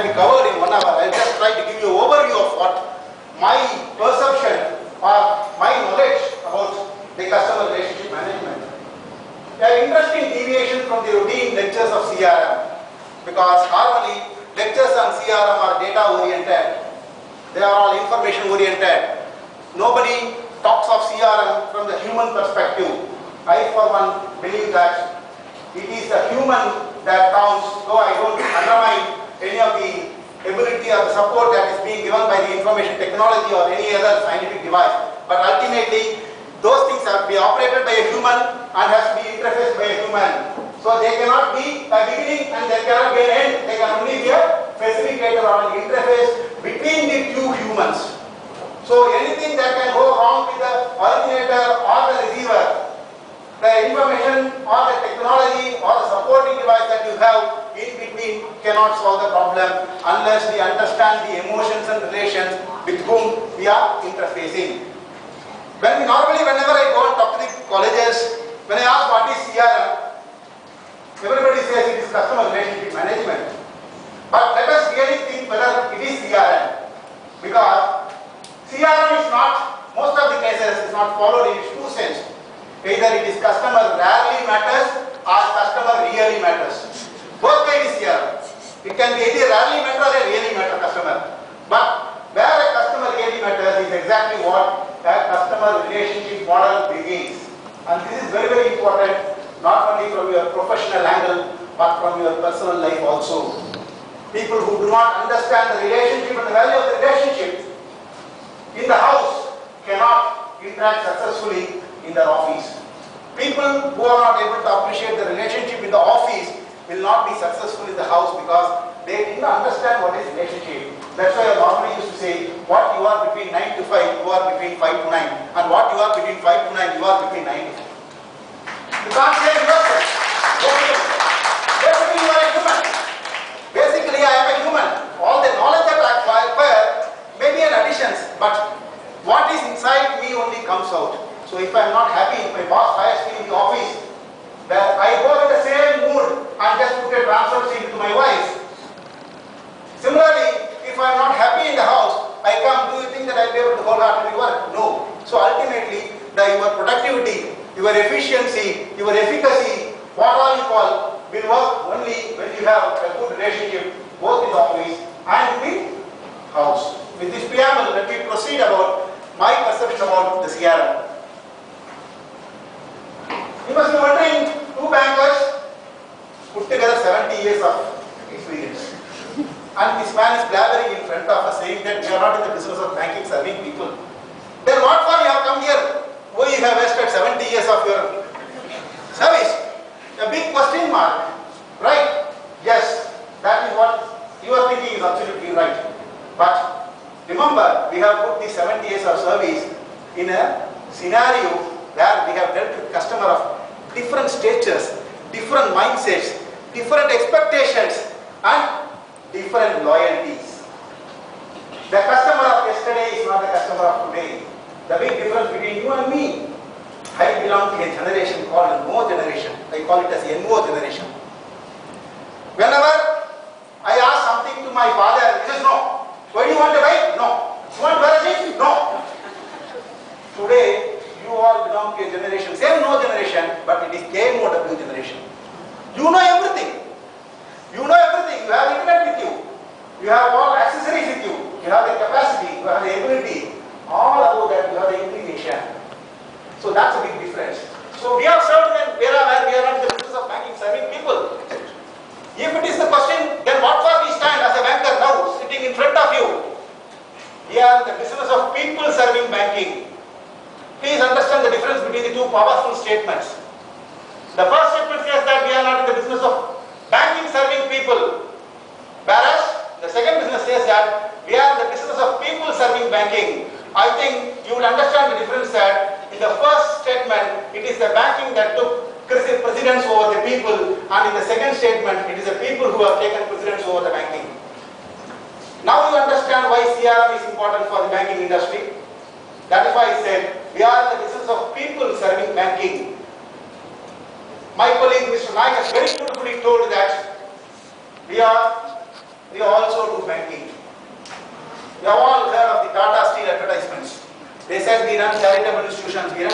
can be covered in 1 hour. I'll just try to give you an overview of what my perception or my knowledge about the customer relationship management. An interesting deviation from the routine lectures of CRM, because normally lectures on CRM are data oriented, they are all information oriented. Nobody talks of CRM from the human perspective. I for one believe that it is the human that counts, though I don't undermine any of the ability or the support that is being given by the information technology or any other scientific device. But ultimately, those things have to be operated by a human and has to be interfaced by a human. So they cannot be a beginning and there cannot be an end. They can only be a facilitator or an interface between the two humans. So anything that can go wrong with the originator or the receiver, the information or the technology or the supporting device that you have in between cannot solve the problem unless we understand the emotions and relations with whom we are interfacing. Whenever I go and talk to the colleges, when I ask what is CRM, everybody says it is customer relationship management. But let us really think whether it is CRM, because CRM is not, most of the cases is not followed in its true sense. Either it is customer rarely matters or customer really matters. Both ways is CRM. It can be either rarely matter or a really matter customer. But where a customer really matters is exactly what a customer relationship model begins. And this is very, very important, not only from your professional angle, but from your personal life also. People who do not understand the relationship and the value of the relationship in the house cannot interact successfully in their office. People who are not able to appreciate the relationship in the office will not be successful in the house because they did not understand what is relationship. That's why I normally used to say, what you are between 9 to 5, you are between 5 to 9. And what you are between 5 to 9, you are between 9 to 5. You can't say yourself. Basically, you are a human. Basically, I am a human. All the knowledge that I acquire may be an addition, but what is inside me only comes out. So if I am not happy, if my boss hires me in the office, that I go in the same mood and just put a transfer sheet to my wife. Similarly, if I am not happy in the house, I come, do you think that I will be able to wholeheartedly work? No. So ultimately, your productivity, your efficiency, your efficacy, what all you call, will work only when you have a good relationship both in the office and in the house. With this preamble, let me proceed about my perception about the CRM. You must be wondering, two bankers put together 70 years of experience. And this man is blabbering in front of us saying that we are not in the business of banking, serving people. Then what for you have come here? Oh, you have wasted 70 years of your service. A big question mark, right? Yes, that is what you are thinking is absolutely right. But remember, we have put these 70 years of service in a scenario where we have dealt with customer of different statures, different mindsets, different expectations, and different loyalties. The customer of yesterday is not the customer of today. The big difference between you and me. I belong to a generation called No generation. I call it as NO generation. Whenever I ask something to my father, he says no. Why do you want a bike? No. You want to wear a jeans? No. Today, you all belong to a generation, same No generation, but it is KMOW generation. You know everything. You know everything. You have internet with you. You have all accessories with you. You have the capacity. You have the ability. All about that, you have the inclination. So that's a big difference. So we have served an era where we are not in the business of banking, serving people. If it is the question, then what for we stand as a banker now, sitting in front of you? We are in the business of people serving banking. Please understand the difference between the two powerful statements. The first statement says that we are not in the business of banking serving people, whereas the second business says that we are in the business of people serving banking. I think you would understand the difference that in the first statement, it is the banking that took precedence over the people, and in the second statement, it is the people who have taken precedence over the banking. Now you understand why CRM is important for the banking industry. That is why I said we are in the business of people serving banking. My colleague Mr. Naik has very beautifully told that we also do 19. You have all heard of the Tata Steel advertisements. They said we run charitable institutions, we run